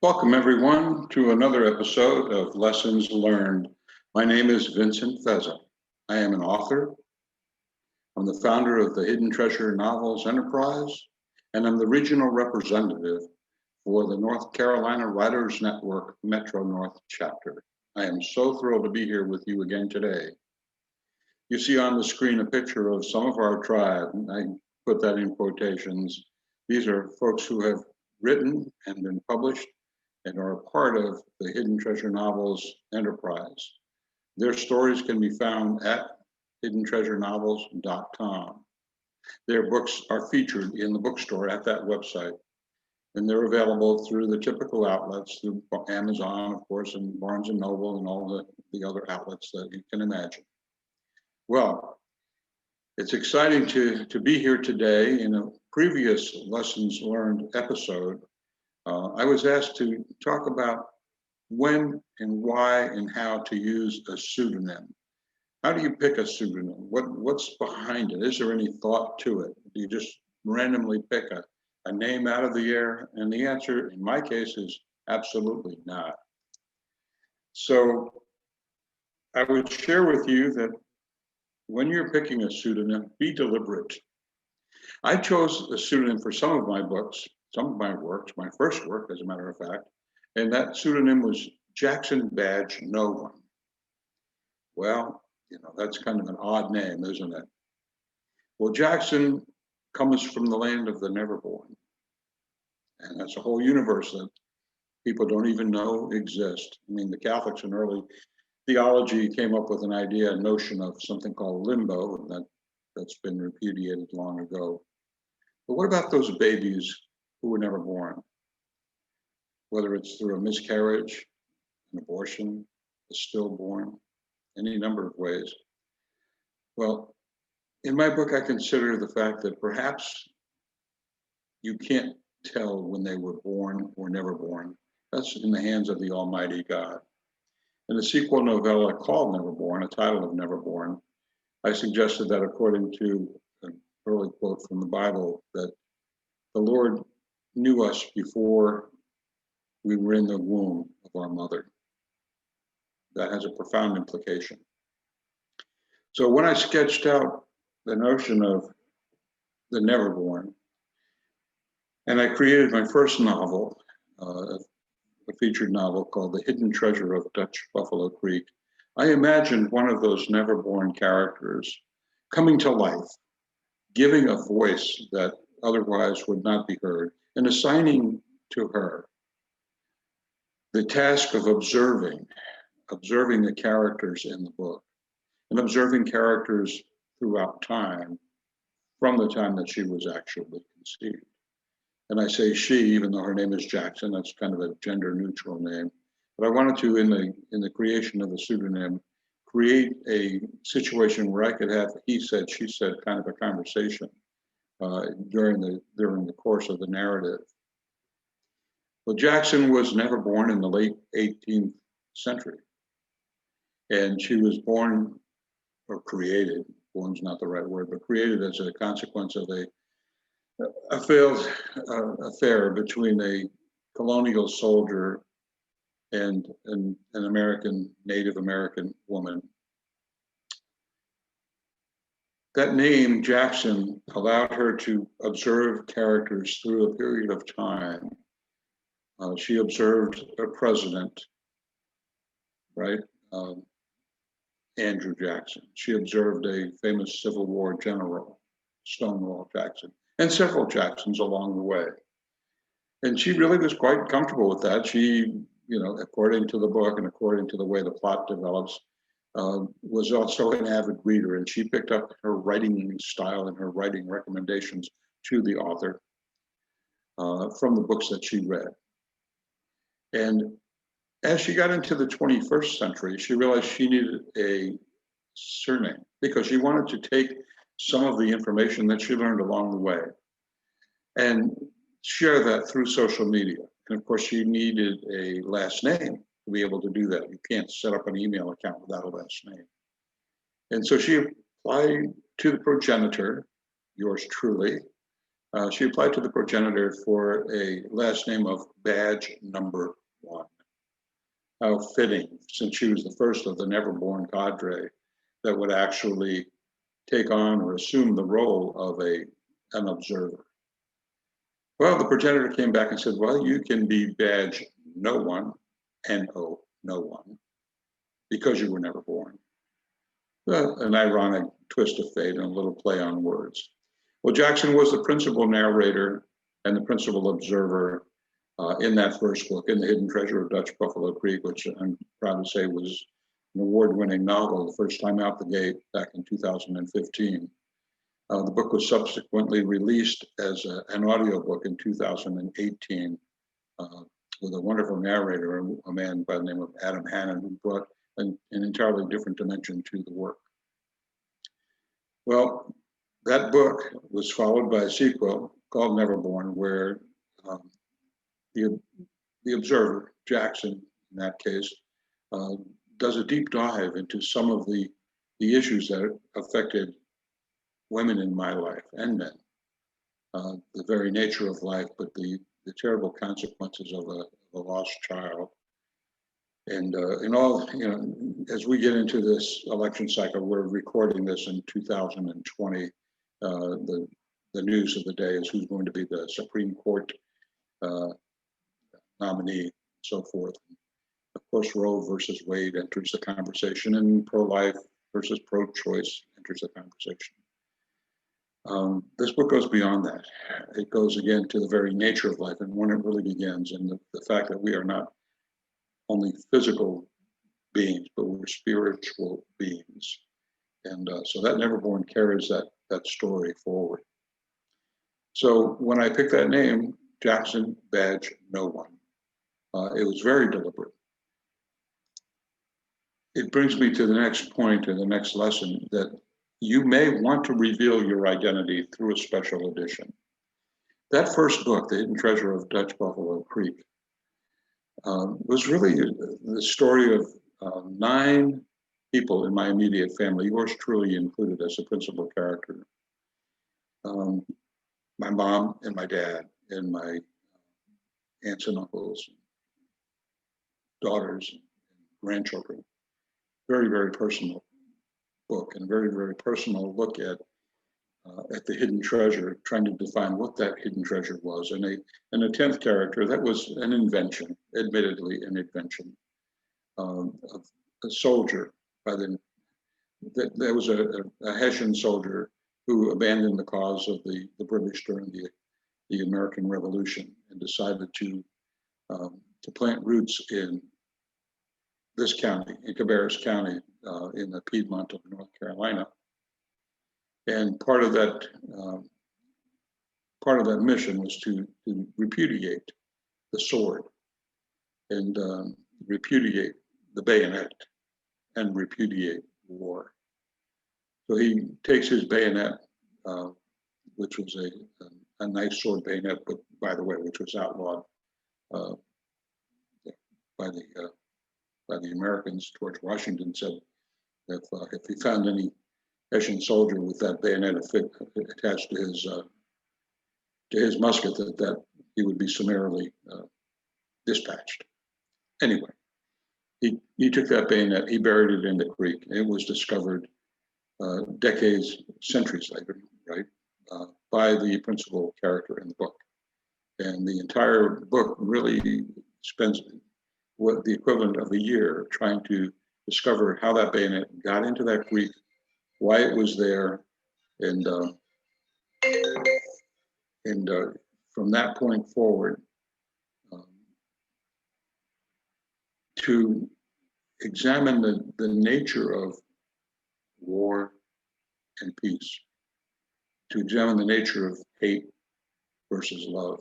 Welcome, everyone, to another episode of Lessons Learned. My name is Vincent Vezza. I am an author. I'm the founder of the Hidden Treasure Novels Enterprise, and I'm the regional representative for the North Carolina Writers Network Metro North chapter. I am so thrilled to be here with you again today. You see on the screen a picture of some of our tribe. I put that in quotations. These are folks who have written and been published and are a part of the Hidden Treasure Novels Enterprise. Their stories can be found at hiddentreasurenovels.com. Their books are featured in the bookstore at that website, and they're available through the typical outlets, through Amazon, of course, and Barnes & Noble, and all the other outlets that you can imagine. Well, it's exciting to be here today. In a previous Lessons Learned episode, I was asked to talk about when and why and how to use a pseudonym. How do you pick a pseudonym? What's behind it? Is there any thought to it? Do you just randomly pick a name out of the air? And the answer, in my case, is absolutely not. So I would share with you that when you're picking a pseudonym, be deliberate. I chose a pseudonym for some of my books, some of my works, my first work, as a matter of fact, and that pseudonym was Jackson Badge No One. Well, that's kind of an odd name, isn't it? Well, Jackson comes from the land of the neverborn, and that's a whole universe that people don't even know exist. I mean, the Catholics in early theology came up with an idea, a notion of something called limbo, and that's been repudiated long ago. But what about those babies who were never born? Whether it's through a miscarriage, an abortion, a stillborn, any number of ways. Well, in my book, I consider the fact that perhaps you can't tell when they were born or never born. That's in the hands of the Almighty God. In the sequel novella called Neverborn, a title of Neverborn, I suggested that according to an early quote from the Bible, that the Lord knew us before we were in the womb of our mother. That has a profound implication. So when I sketched out the notion of the neverborn, and I created my first novel, a featured novel called The Hidden Treasure of Dutch Buffalo Creek, I imagined one of those neverborn characters coming to life, giving a voice that otherwise would not be heard, and assigning to her the task of observing the characters in the book, and observing characters throughout time, from the time that she was actually conceived. And I say she, even though her name is Jackson, that's kind of a gender neutral name. But I wanted to, in the creation of the pseudonym, create a situation where I could have he said, she said kind of a conversation during the course of the narrative. Well, Jackson was never born in the late 18th century. And she was born, or created, born's not the right word, but created as a consequence of a failed affair between a colonial soldier and an Native American woman. That name, Jackson, allowed her to observe characters through a period of time. She observed a president, right? Andrew Jackson. She observed a famous Civil War general, Stonewall Jackson, and several Jacksons along the way. And she really was quite comfortable with that. She, according to the book and according to the way the plot develops, was also an avid reader, and she picked up her writing style and her writing recommendations to the author from the books that she read. And as she got into the 21st century, she realized she needed a surname because she wanted to take some of the information that she learned along the way and share that through social media. And of course, she needed a last name to be able to do that. You can't set up an email account without a last name. And so she applied to the progenitor, yours truly, She applied to the progenitor for a last name of badge number 1. How fitting, since she was the first of the never-born cadre that would actually take on or assume the role of an observer. Well, the progenitor came back and said, well, you can be badge no one, N-O, no one, because you were never born. Well, an ironic twist of fate and a little play on words. Well, Jackson was the principal narrator and the principal observer in that first book, in The Hidden Treasure of Dutch Buffalo Creek, which I'm proud to say was an award-winning novel the first time out the gate back in 2015. The book was subsequently released as an audiobook in 2018 with a wonderful narrator, a man by the name of Adam Hannon, who brought an entirely different dimension to the work. Well, that book was followed by a sequel called Neverborn, where the observer, Jackson in that case, does a deep dive into some of the issues that affected women in my life and men. The very nature of life, but the terrible consequences of a lost child. And in all, as we get into this election cycle, we're recording this in 2020. The news of the day is who's going to be the Supreme Court nominee, and so forth. Of course, Roe versus Wade enters the conversation, and pro-life versus pro-choice enters the conversation. This book goes beyond that. It goes again to the very nature of life and when it really begins, and the fact that we are not only physical beings, but we're spiritual beings. And so that Neverborn carries that story forward. So when I picked that name, Jackson Badge No One, it was very deliberate. It brings me to the next point and the next lesson, that you may want to reveal your identity through a special edition. That first book, The Hidden Treasure of Dutch Buffalo Creek, was really the story of 9 people in my immediate family, yours truly included as a principal character. My mom and my dad and my aunts and uncles, daughters, and grandchildren. Very, very personal book, and very, very personal look at the hidden treasure, trying to define what that hidden treasure was. And a 10th character, that was an invention, admittedly an invention, of a soldier there was a Hessian soldier who abandoned the cause of the British during the American Revolution and decided to plant roots in this county, in Cabarrus County, in the Piedmont of North Carolina. And part of that mission was to repudiate the sword and repudiate the bayonet and repudiate war. So he takes his bayonet, which was a nice sword bayonet, but by the way, which was outlawed by the Americans. George Washington said if he found any Hessian soldier with that bayonet attached to his musket, that he would be summarily dispatched. Anyway, he took that bayonet, he buried it in the creek. It was discovered decades, centuries later, right, by the principal character in the book. And the entire book really spends what the equivalent of a year trying to discover how that bayonet got into that creek, why it was there, and from that point forward, to examine the nature of war and peace, to examine the nature of hate versus love.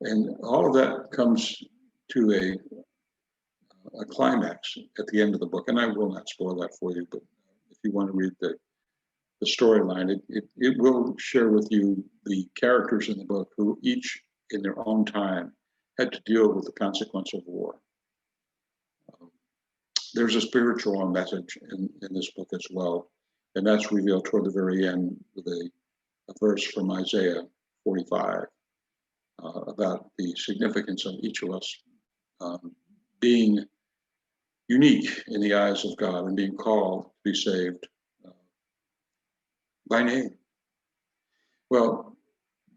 And all of that comes to a climax at the end of the book. And I will not spoil that for you, but if you want to read the storyline, it will share with you the characters in the book who each in their own time had to deal with the consequence of war. There's a spiritual message in this book as well, and that's revealed toward the very end with a verse from Isaiah 45, about the significance of each of us being unique in the eyes of God and being called to be saved by name. Well,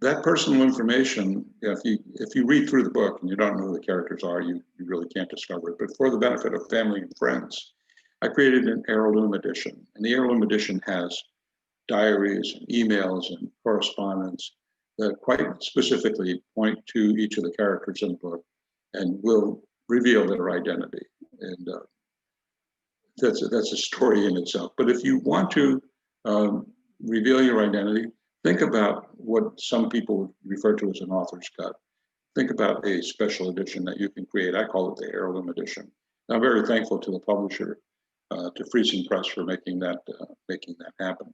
that personal information, if you read through the book and you don't know who the characters are, you really can't discover it. But for the benefit of family and friends, I created an heirloom edition. And the heirloom edition has diaries and emails and correspondence that quite specifically point to each of the characters in the book and will reveal their identity. And that's a story in itself. But if you want to reveal your identity, think about what some people refer to as an author's cut. Think about a special edition that you can create. I call it the heirloom edition. And I'm very thankful to the publisher, to Friesen Press, for making that happen.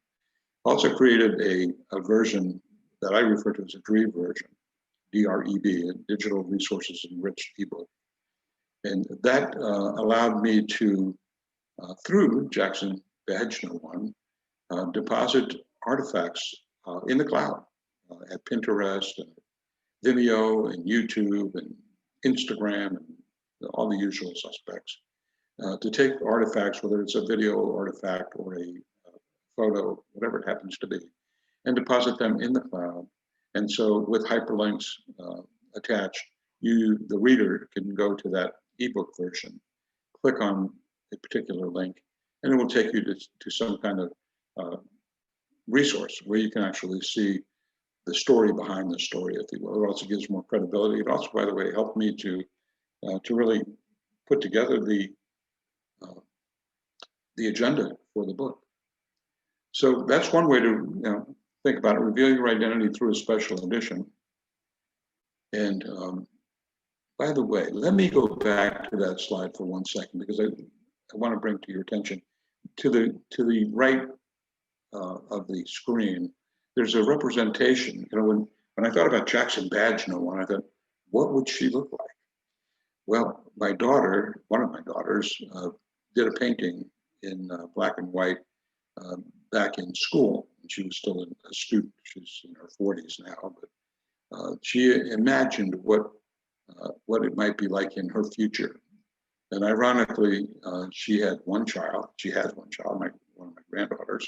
Also created a version that I refer to as a DREB version, D-R-E-B, a digital resources enriched ebook. And that allowed me to, through Jackson Badge No. 1, deposit artifacts in the cloud at Pinterest and Vimeo and YouTube and Instagram and all the usual suspects, to take artifacts, whether it's a video artifact or a photo, whatever it happens to be, and deposit them in the cloud. And so with hyperlinks attached, the reader can go to that ebook version, click on a particular link, and it will take you to some kind of resource where you can actually see the story behind the story, if you will. It also gives more credibility. It also, by the way, helped me to really put together the agenda for the book. So that's one way to think about it. Reveal your identity through a special edition. And by the way, let me go back to that slide for 1 second, because I want to bring to your attention to the right of the screen. There's a representation. When I thought about Jackson Badge No. 1, I thought, what would she look like? Well, my daughter, one of my daughters, did a painting in black and white back in school. She was still a student. She's in her 40s now, but she imagined what it might be like in her future. And ironically, she had one child. She has one child, one of my granddaughters,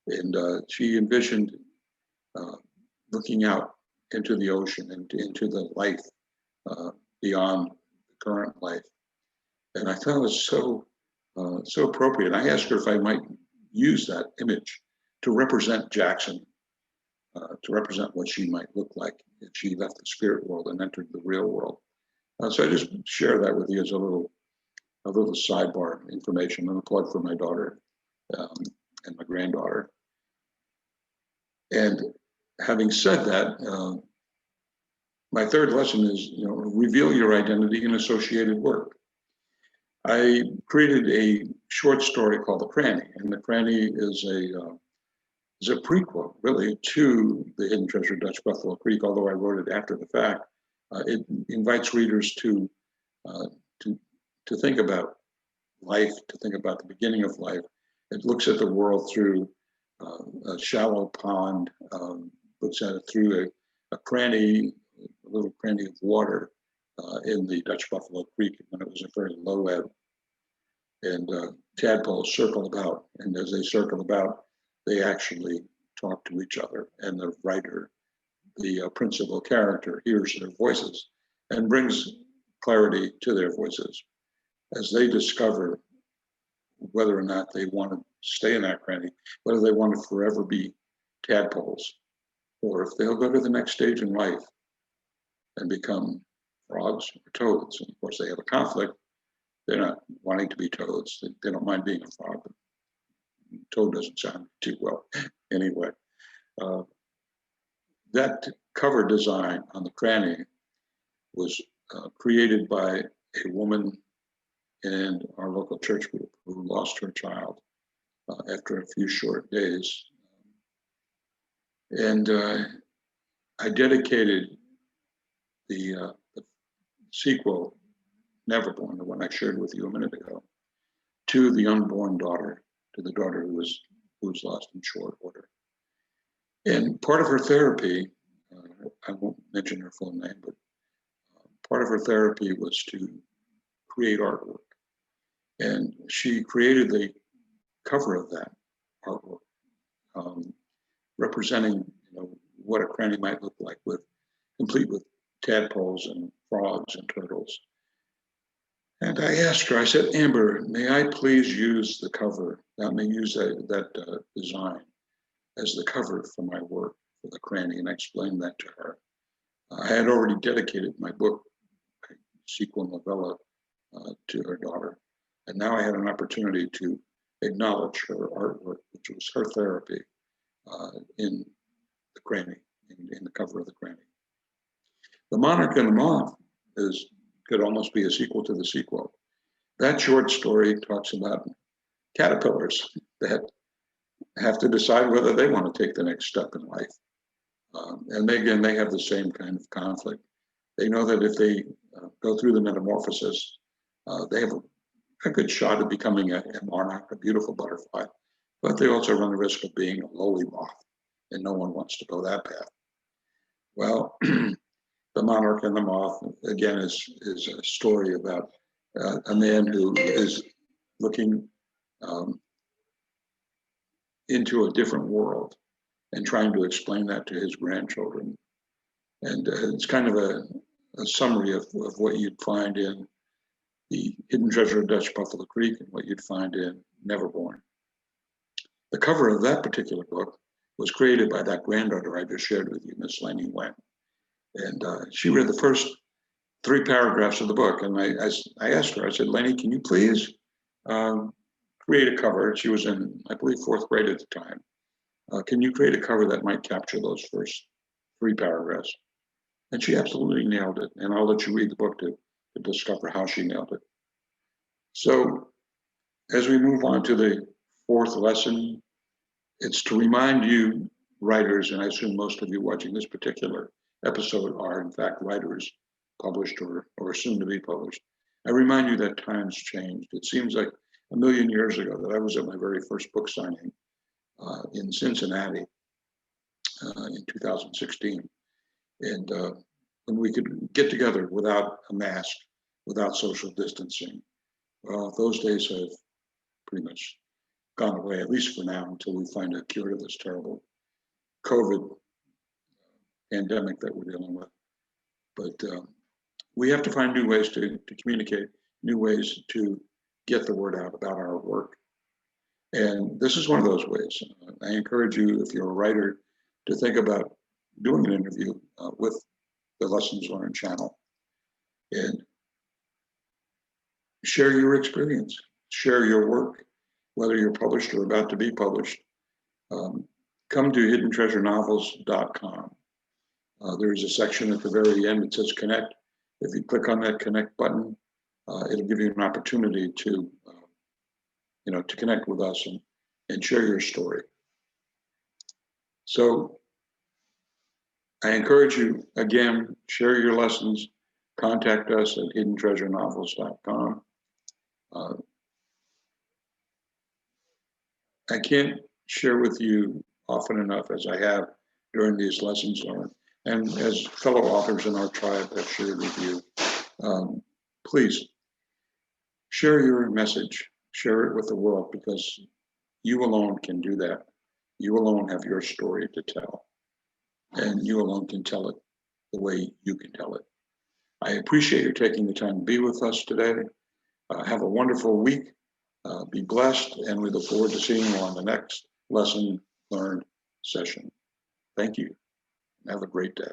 and she envisioned looking out into the ocean and into the life beyond the current life. And I thought it was so appropriate. I asked her if I might use that image to represent Jackson, to represent what she might look like if she left the spirit world and entered the real world. So I just share that with you as a little sidebar information and a plug for my daughter and my granddaughter. And having said that, my third lesson is, reveal your identity in associated work. I created a short story called The Cranny, and The Cranny is a prequel, really, to The Hidden Treasure Dutch Buffalo Creek, although I wrote it after the fact. It invites readers to think about life, to think about the beginning of life. It looks at the world through a shallow pond, looks at it through a cranny, a little cranny of water in the Dutch Buffalo Creek when it was a very low ebb. And tadpoles circle about, and as they circle about, they actually talk to each other. And the writer, the principal character, hears their voices and brings clarity to their voices as they discover whether or not they want to stay in that cranny, whether they want to forever be tadpoles, or if they'll go to the next stage in life and become frogs or toads. And of course, they have a conflict. They're not wanting to be toads. They don't mind being a frog, but toad doesn't sound too well. Anyway, that cover design on the cranny was created by a woman in our local church group who lost her child after a few short days. And I dedicated the sequel, Neverborn, the one I shared with you a minute ago, to the unborn daughter, to the daughter who was lost in short order. And part of her therapy I won't mention her full name, but part of her therapy was to create artwork. And she created the cover of that artwork, representing what a cranny might look like, complete with tadpoles and frogs and turtles. And I asked her, I said, Amber, may I please use the cover? I may use that design as the cover for my work for the cranny, and I explained that to her. I had already dedicated my book, sequel novella, to her daughter, and now I had an opportunity to acknowledge her artwork, which was her therapy, in the cranny, in the cover of the cranny. The Monarch and the Moth could almost be a sequel to the sequel. That short story talks about caterpillars that have to decide whether they want to take the next step in life. And they have the same kind of conflict. They know that if they go through the metamorphosis, they have a good shot at becoming a monarch, a beautiful butterfly, but they also run the risk of being a lowly moth, and no one wants to go that path. Well, The Monarch and the Moth, again, is a story about a man who is looking into a different world and trying to explain that to his grandchildren. And it's kind of a summary of what you'd find in The Hidden Treasure of Dutch Buffalo Creek and what you'd find in Neverborn. The cover of that particular book was created by that granddaughter I just shared with you, Miss Lenny Wen. And she read the first 3 paragraphs of the book. And I asked her, I said, Lenny, can you please create a cover? She was in, I believe, 4th grade at the time. Can you create a cover that might capture those first 3 paragraphs? And she absolutely nailed it. And I'll let you read the book to discover how she nailed it. So as we move on to the 4th lesson, it's to remind you writers, and I assume most of you watching this particular episode are in fact writers, published or soon to be published. I remind you that times changed. It seems like a million years ago that I was at my very first book signing in Cincinnati in 2016. And when we could get together without a mask, without social distancing, well, those days have pretty much gone away, at least for now, until we find a cure to this terrible COVID pandemic that we're dealing with. But we have to find new ways to communicate, new ways to get the word out about our work. And this is one of those ways. I encourage you, if you're a writer, to think about doing an interview with the Lessons Learned channel and share your experience, share your work, whether you're published or about to be published. Come to hiddentreasurenovels.com. There's a section at the very end that says connect. If you click on that connect button, it'll give you an opportunity to connect with us and share your story. So I encourage you, again, share your lessons, contact us at hiddentreasurenovels.com. I can't share with you often enough as I have during these lessons learned, and as fellow authors in our tribe have shared with you, please share your message, share it with the world, because you alone can do that. You alone have your story to tell, and you alone can tell it the way you can tell it. I appreciate you taking the time to be with us today. Have a wonderful week. Be blessed, and we look forward to seeing you on the next Lesson Learned session. Thank you. Have a great day.